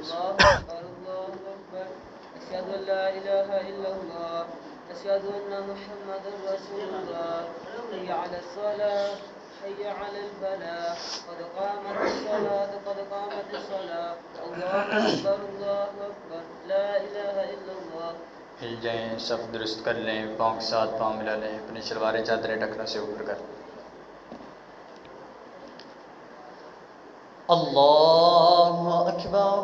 الله أكبر الله أكبر أشهد أن لا إله إلا الله أشهد أن محمدا رسول الله حي على الصلاة حي على الفلاح قد قامت الصلاة قد قامت الصلاة الله أكبر الله أكبر لا إله إلا الله। हिल जाएं, सफ दुरुस्त कर लें, पाँव के साथ पाँव मिला लें, अपनी शलवारें चादरें ढकनों से ऊपर कर लें। अल्लाहु अकबर।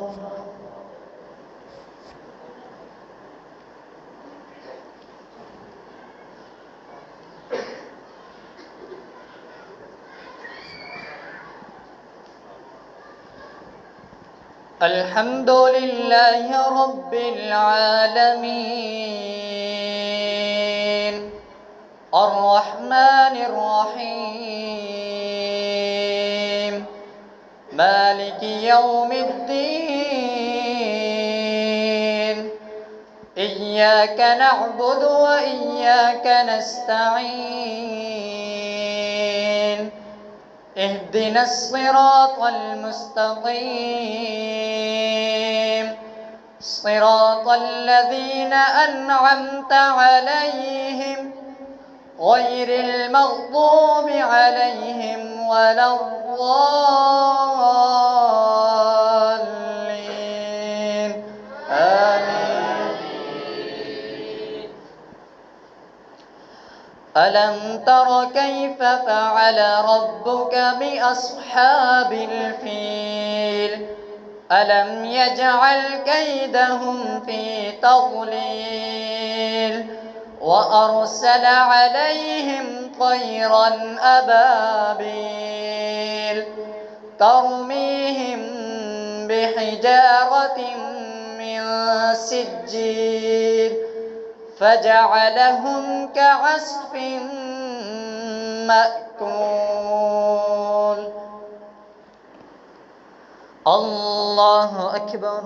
अल्हम्दुलिल्लाहि रब्बिल आलमीन अर्रहमानिर रहीम मालिकि यौमिद्दीन इय्याका नअबुदु व इय्याका नस्तईन इहदिनस सिरातल मुस्तकीम सिरातल लज़ीना अन्अमता अलैहिम गैरिल मग़्दूबि अलैहिम वलद्दाल्लीन आमीन। अलम तर कैफ फ़अल रब्बुक बिअस्हाबिल फ़ील अलम यजअल कैदहुम फ़ी तग़लील वअरसल अलैहिम तयरन अबाबील तरमीहिम बिहिजारतिन मिन सिज्जील फजअलहुम कअस्फिन मअकूल। अल्लाहु अकबर।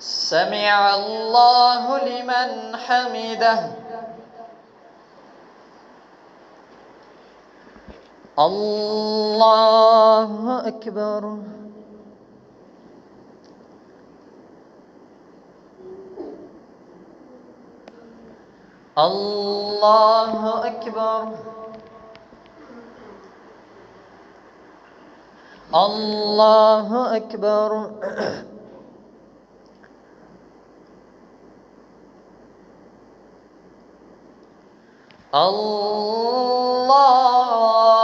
समिअ अल्लाहु लिमन हमिदह। अल्लाहु अकबर। अल्लाहु अकबर। अल्लाहु अकबर।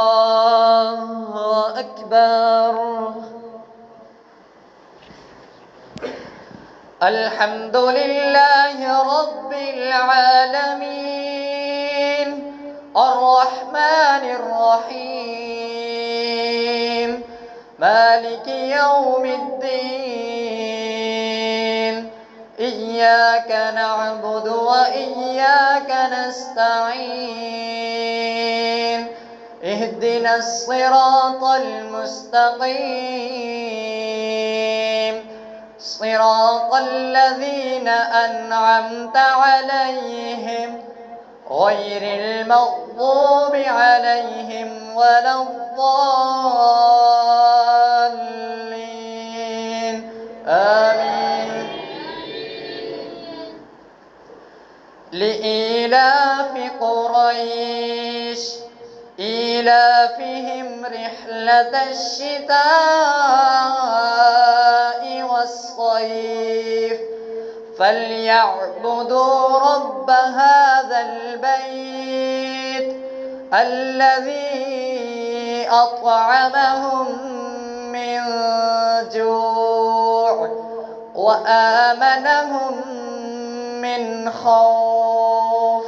अल्लाहु अकबर। अल्हम्दुलिल्लाहि रब्बिल आलमीन अर्रहमानिर रहीम मालिकि यौमिद्दीन इय्याका नअबुदु व इय्याका नस्तईन इहदिनस सिरातल मुस्तकीम सिरातल लज़ीना अन्अमता अलैहिम गैरिल मग़्दूबि अलैहिम वलद्दाल्लीन आमीन। लिईलाफि क़ुरैश ईलाफिहिम रिह्लतश शिताइ वस्सैफ फल्यअबुदू रब्ब हाज़ल बैत अल्लज़ी अत्अमहुम मिन जूअ व आमनहुम मिन खौफ।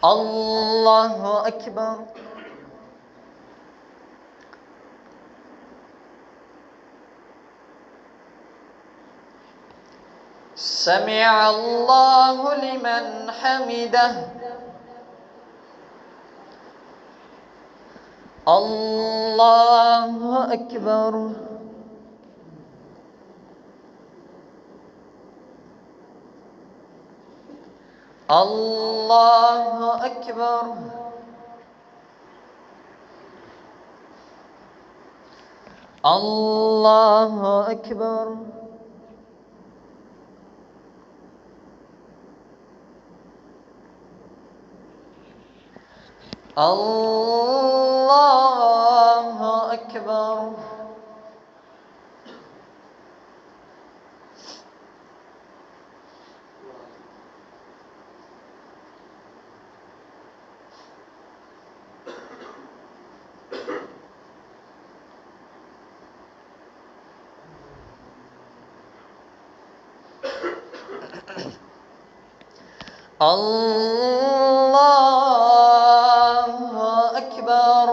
अल्लाहु अकबर। समिअ अल्लाहु लिमन हमिदह। अल्लाहु अकबर। الله أكبر. الله أكبر. الله أكبر. الله أكبر.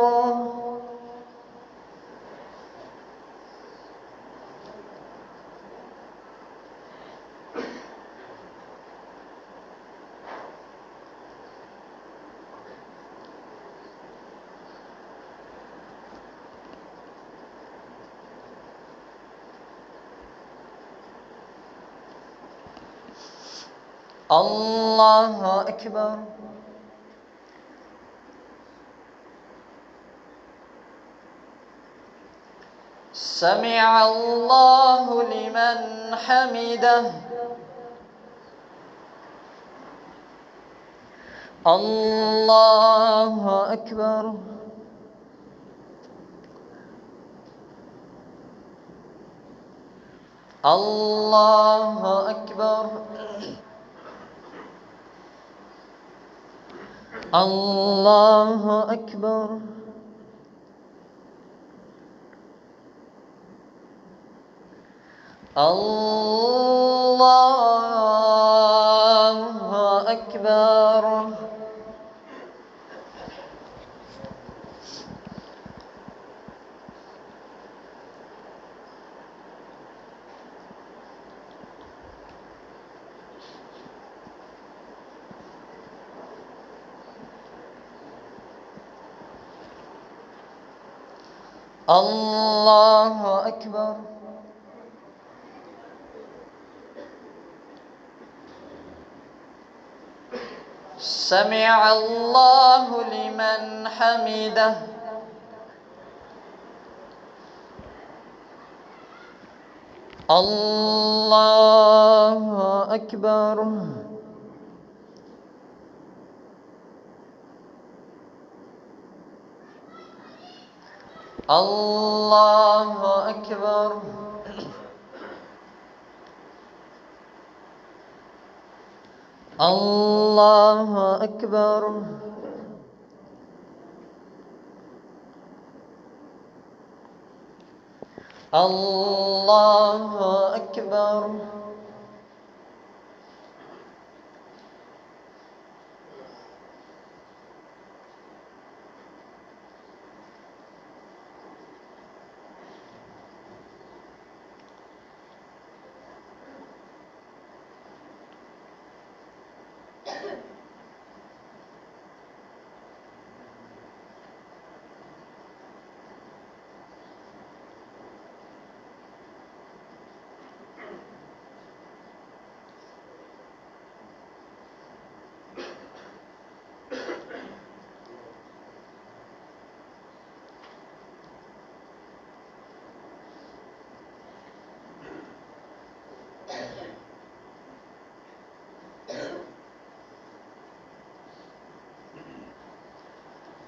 الله أكبر. سمع الله لمن حمده. الله أكبر. الله أكبر. الله أكبر. الله أكبر. الله أكبر. سمع الله لمن حمده. الله أكبر. الله أكبر. الله أكبر. الله أكبر.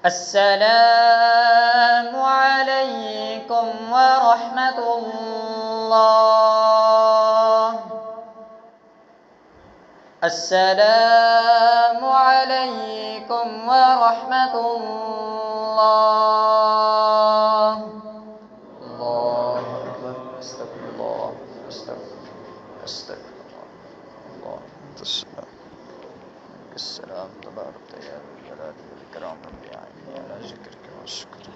السلام عليكم ورحمة الله. السلام عليكم ورحمة الله. الله أكبر. أستغفر الله. أستغفر الله. السلام. السلام تبارك يا ذو الجلال والإكرام. ربي أعني على ذكرك وشكرك.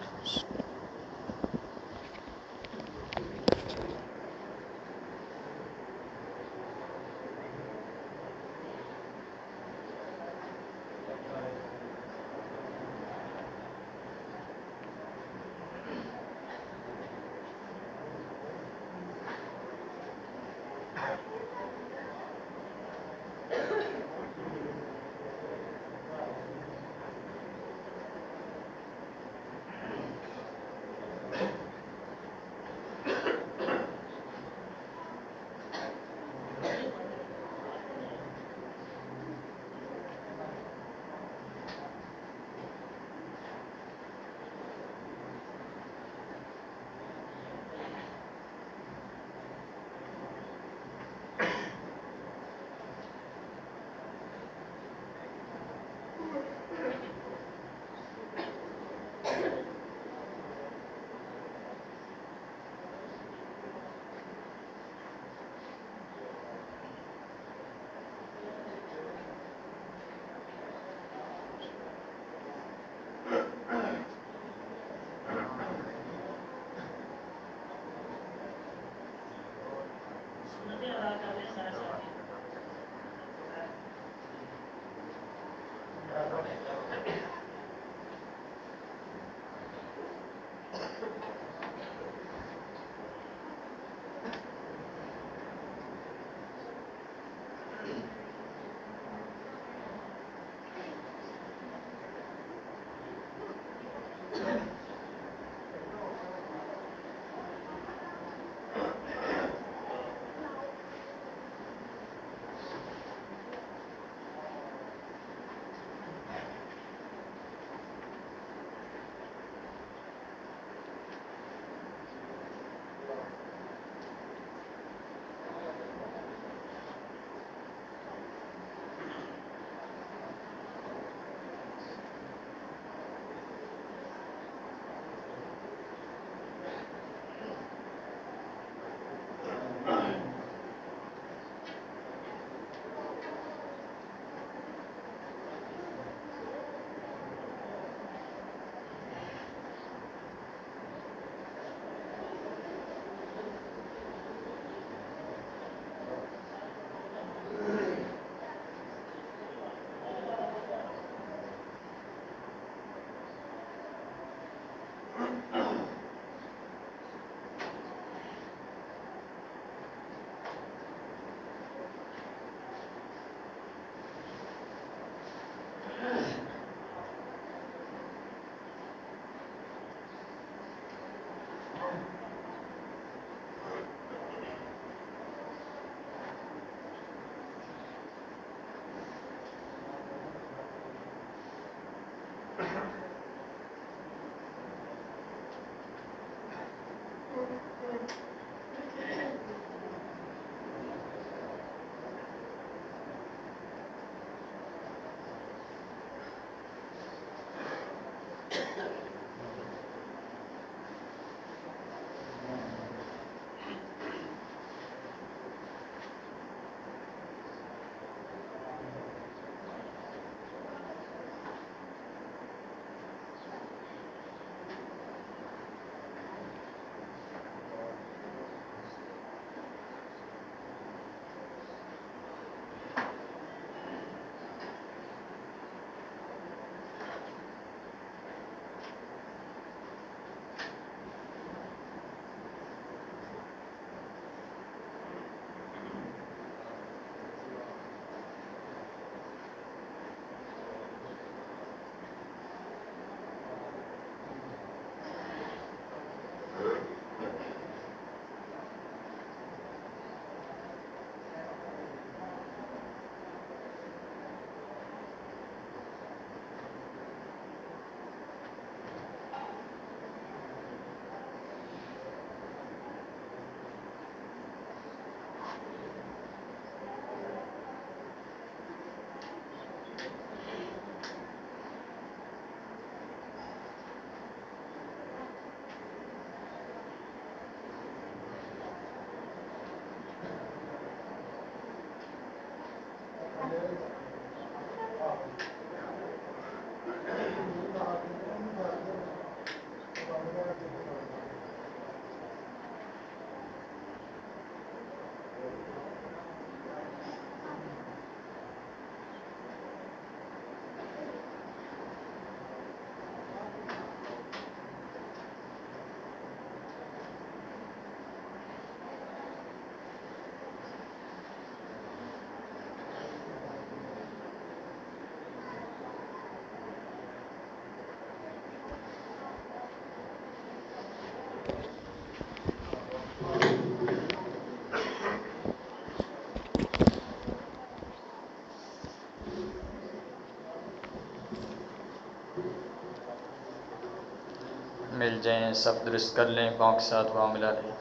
मिल जाएं, सब दुरुस्त कर लें, पाँव के साथ पाँव मिला लें।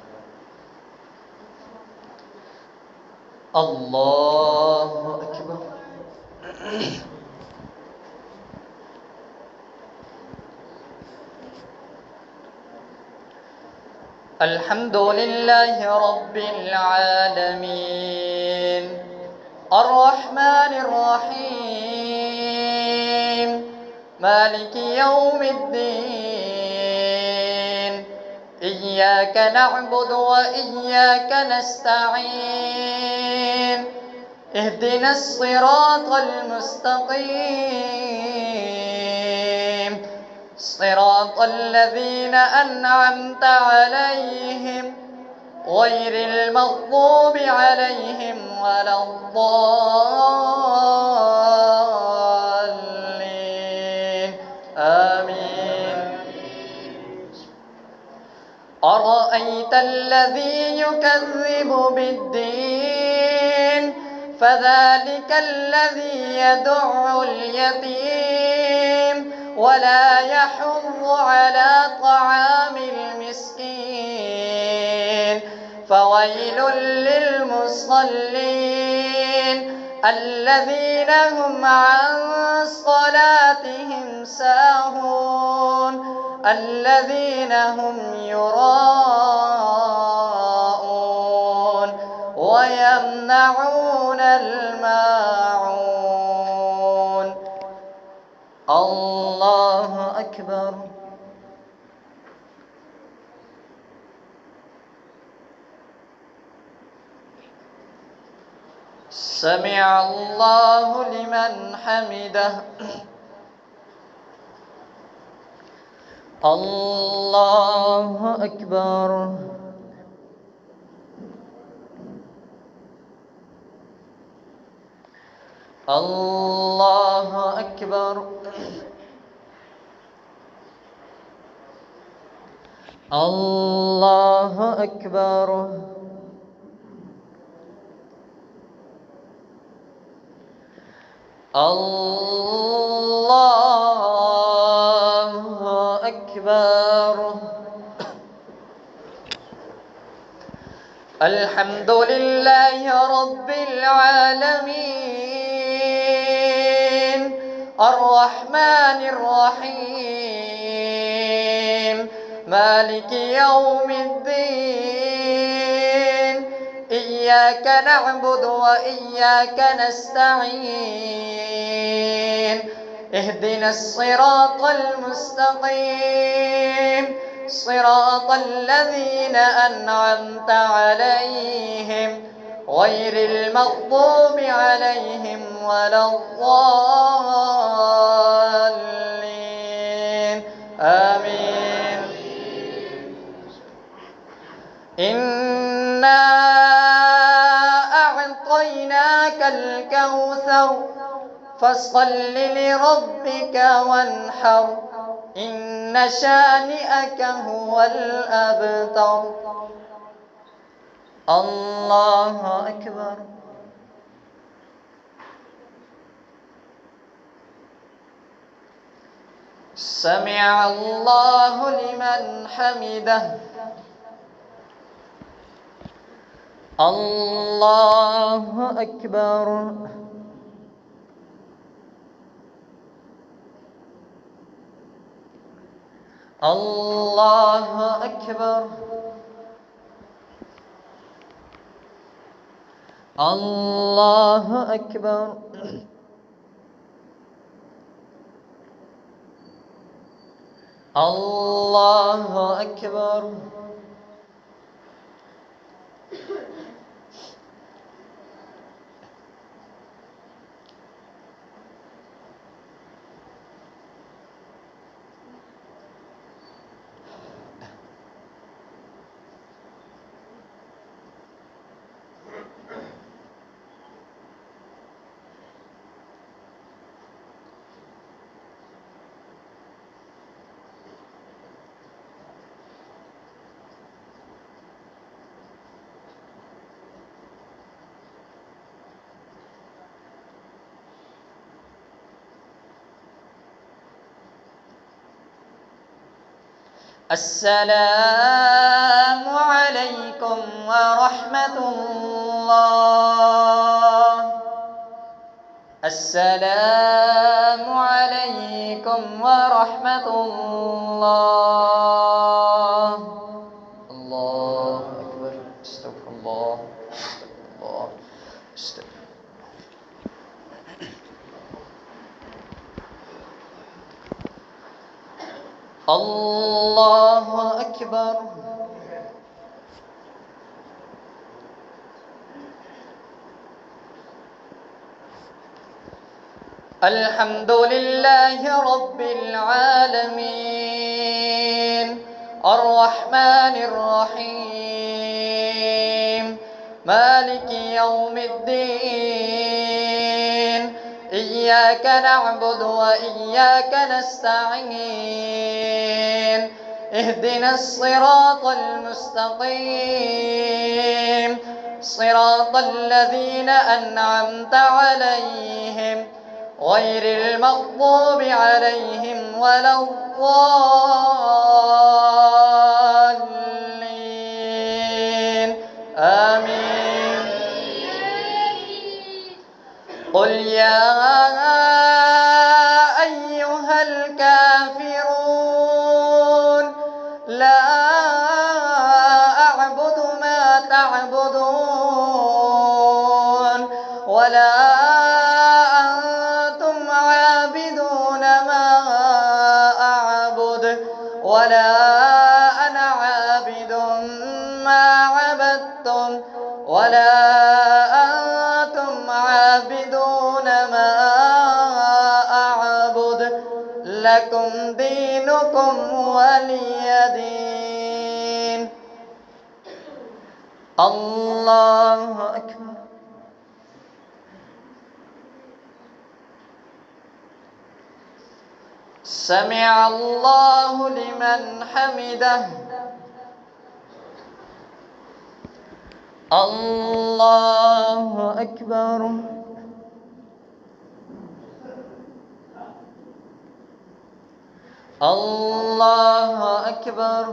अल्लाहु अकबर। अल्हम्दुलिल्लाहि रब्बिल आलमीन अर्रहमानिर रहीम मालिकी यौमिद्दीन इय्याक नअबुदु व इय्याक नस्तईन इहदिनस सिरातल मुस्तकीम صراط الذين أنعمت عليهم غير المغضوب عليهم ولا الضالين آمين. أرأيت الذي يكذب بالدين فذلك الذي يدع اليتيم ولا يحض على طعام المسكين فويل للمصلين الذين هم عن صلاتهم ساهون الذين هم يراءون ويمنعون الماعون. الله أكبر. سمع الله لمن حمده. الله أكبر. الله أكبر. الله أكبر. الله أكبر. الحمد لله رب العالمين الرحمن الرحيم مالك يوم الدين إياك نعبد وإياك نستعين اهدنا الصراط المستقيم صراط الذين أنعمت عليهم غير المغضوب عليهم ولا الضالين آمين. إنا أعطيناك الكوثر فصل لربك وانحر إن شانئك هو الأبتر. الله أكبر. سمع الله لمن حمده. الله أكبر. الله أكبر. الله أكبر. الله أكبر. السلام عليكم ورحمة الله. السلام عليكم ورحمة الله. الله أكبر. استغفر الله. الله استغفر. الله أكبر. الحمد لله رب العالمين الرحمن الرحيم مالك يوم الدين إياك نعبد وإياك نستعين اهدنا الصراط المستقيم صراط الذين أنعمت عليهم غير المغضوب عليهم ولا الضالين آمين. قل يا أيها الكافرون لا أعبد ما تعبدون ولا ولا أنا عابد ما عبدتم ولا أنتم عابدون ما أعبد لكم دينكم ولي دين. الله أكبر. سمع الله لمن حمده. الله أكبر. الله أكبر.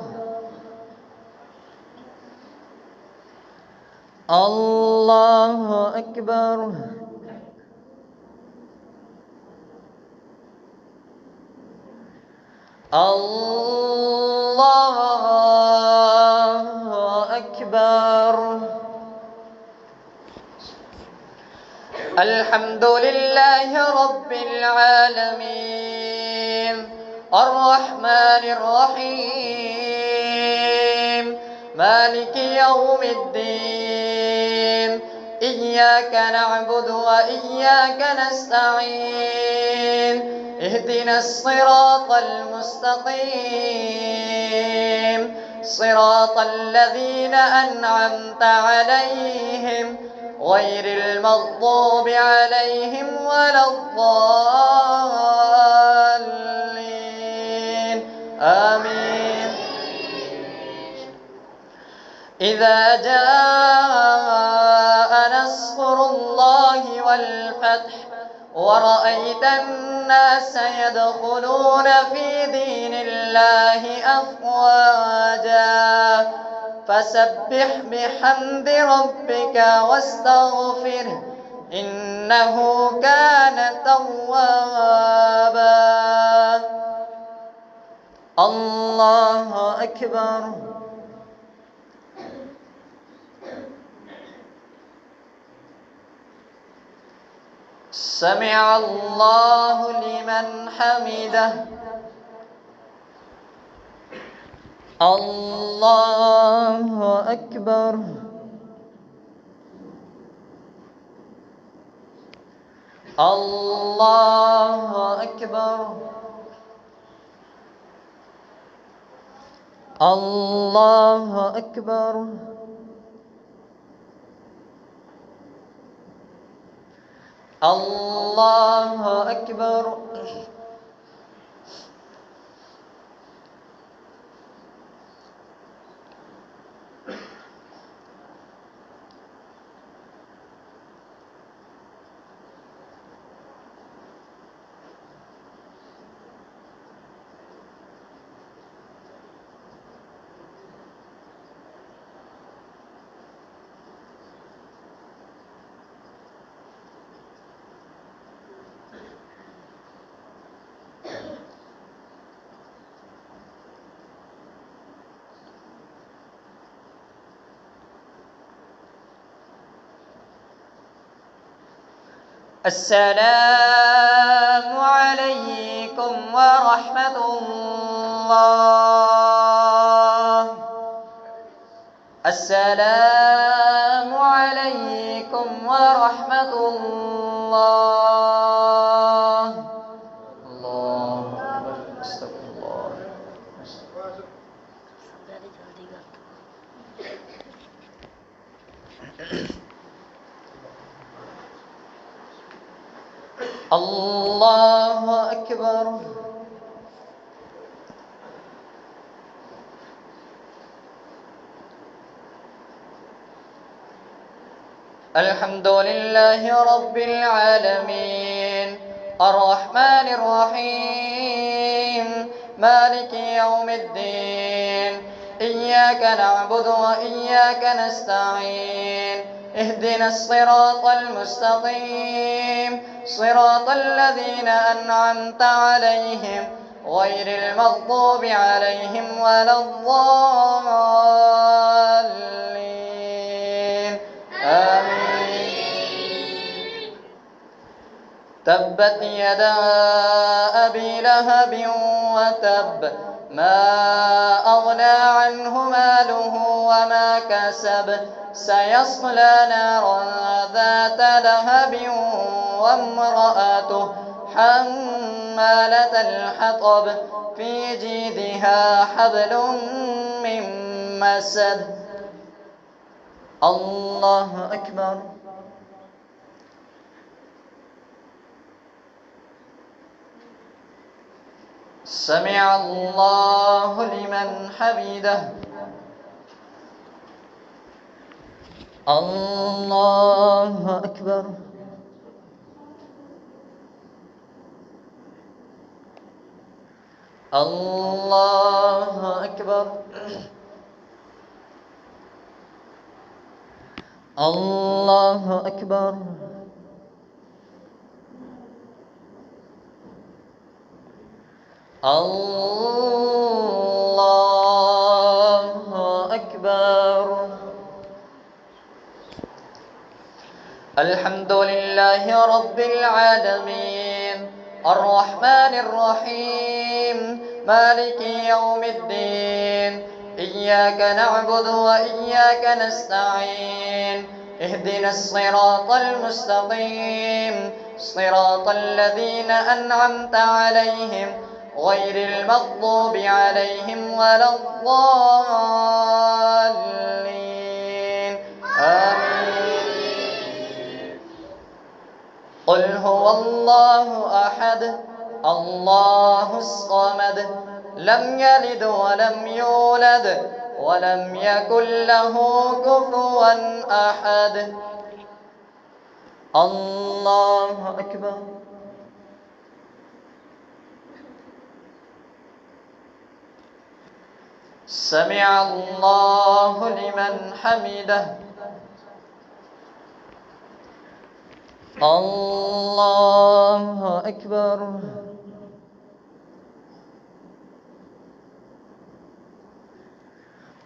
الله أكبر. الله أكبر. الحمد لله رب العالمين الرحمن الرحيم مالك يوم الدين إياك نعبد وإياك نستعين اهدنا الصراط المستقيم صراط الذين أنعمت عليهم غير المغضوب عليهم ولا الضالين آمين. إذا جاء نصر الله والفتح ورأيت الناس يدخلون في دين الله أفواجا فسبح بحمد ربك واستغفره إنه كان توابا. الله أكبر. سمع الله لمن حمده. الله أكبر. الله أكبر. الله أكبر. الله أكبر. السلام عليكم ورحمة الله. السلام عليكم ورحمة الله. الله أكبر. استغفر الله. الله أكبر. الحمد لله رب العالمين الرحمن الرحيم مالك يوم الدين إياك نعبد وإياك نستعين اهدنا الصراط المستقيم صراط الذين أنعمت عليهم غير المغضوب عليهم ولا الضالين آمين. تبت يدا أبي لهب وتب ما أغنى عنه ماله وما كسب سيصلى نارا ذات لهب وامرأته حمالة الحطب في جيدها حبل من مسد. الله أكبر. سمع الله لمن حمده. الله أكبر. الله أكبر. الله أكبر. الله أكبر. الحمد لله رب العالمين الرحمن الرحيم مالك يوم الدين إياك نعبد وإياك نستعين اهدنا الصراط المستقيم صراط الذين أنعمت عليهم غير المغضوب عليهم ولا الضالين آمين. قل هو الله أحد الله الصمد لم يلد ولم يولد ولم يكن له كفوا أحد. الله أكبر. سمع الله لمن حمده. الله أكبر.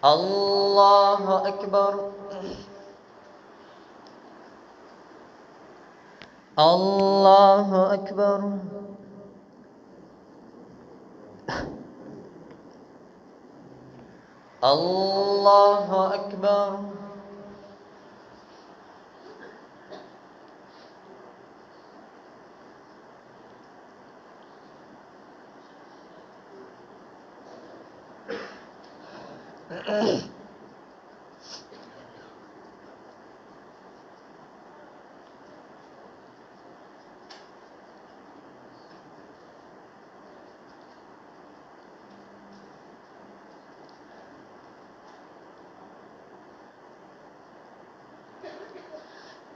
الله أكبر. الله أكبر. الله أكبر.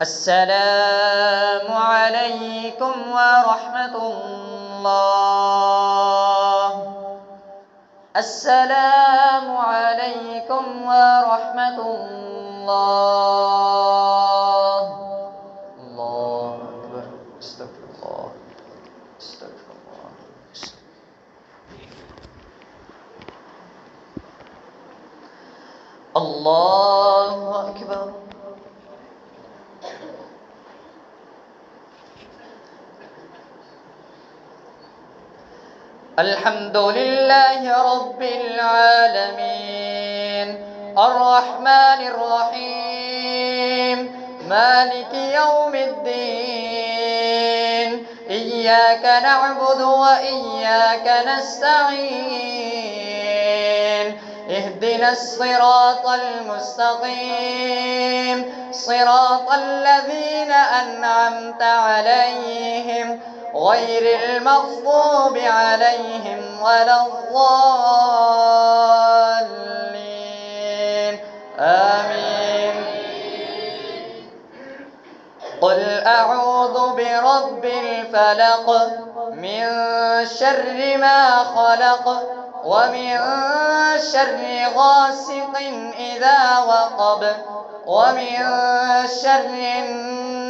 السلام عليكم ورحمة الله. السلام عليكم ورحمة الله. الله أكبر. استغفر الله. استغفر الله. الله أكبر. الحمد لله رب العالمين الرحمن الرحيم مالك يوم الدين إياك نعبد وإياك نستعين اهدنا الصراط المستقيم صراط الذين أنعمت عليهم غير المغضوب عليهم ولا الضالين آمين. قل أعوذ برب الفلق من شر ما خلق ومن شر غاسق إذا وقب ومن شر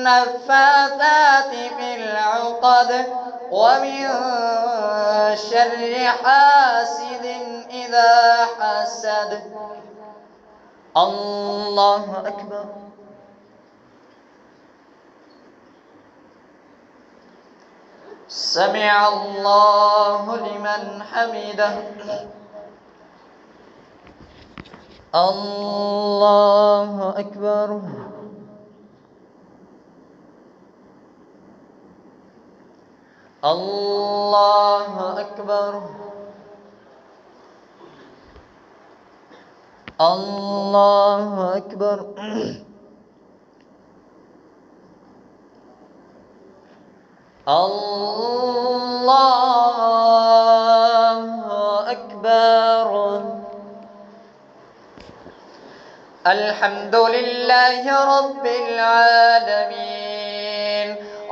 النفاثات في العقد ومن شر حاسد إذا حسد. الله أكبر. سمع الله لمن حمده. الله أكبر. الله أكبر. الله أكبر. الله أكبر. الحمد لله رب العالمين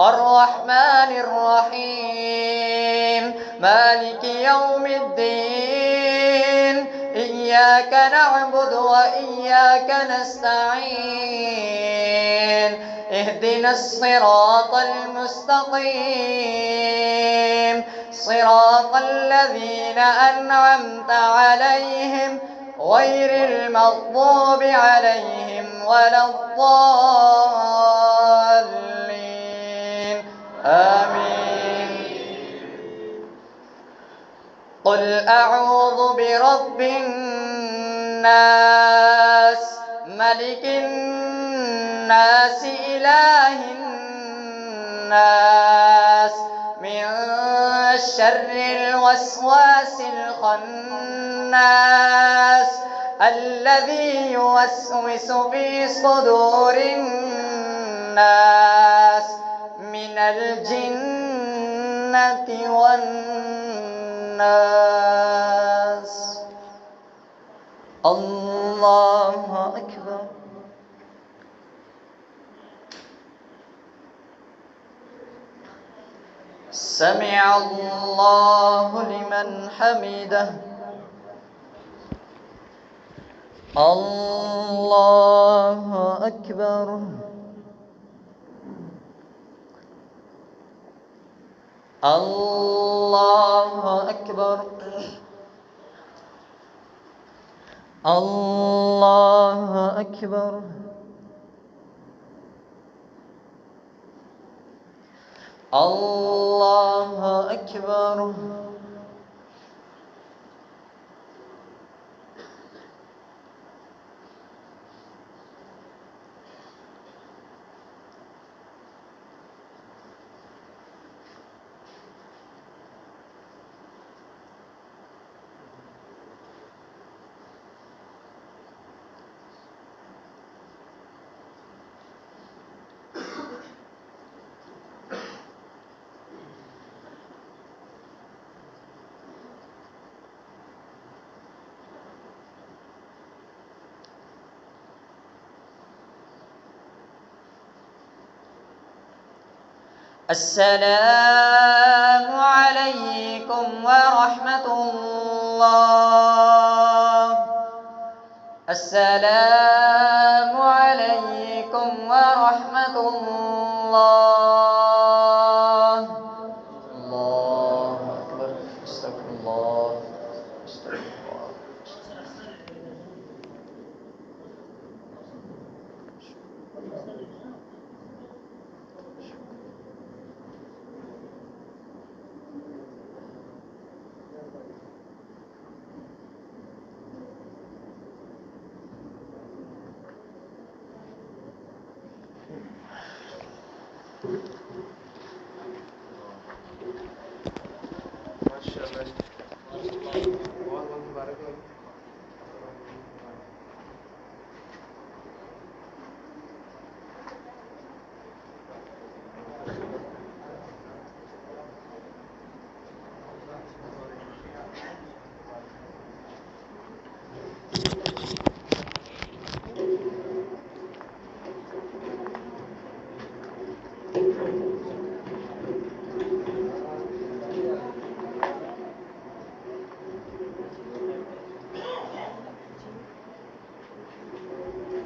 الرحمن الرحيم مالك يوم الدين إياك نعبد وإياك نستعين اهدنا الصراط المستقيم صراط الذين أنعمت عليهم غير المغضوب عليهم ولا الضالين آمين. قل أعوذ برب الناس ملك الناس إله الناس من شر الوسواس الخناس الذي يوسوس في صدور الناس من الجنة والناس. الله أكبر. سمع الله لمن حمده. الله أكبر. الله أكبر. الله أكبر. الله أكبر. السلام عليكم ورحمة الله. السلام عليكم ورحمة الله. الله أكبر. استغفر الله. استغفر الله. माशाल्लाह बहुत बहुत मुबारक हो।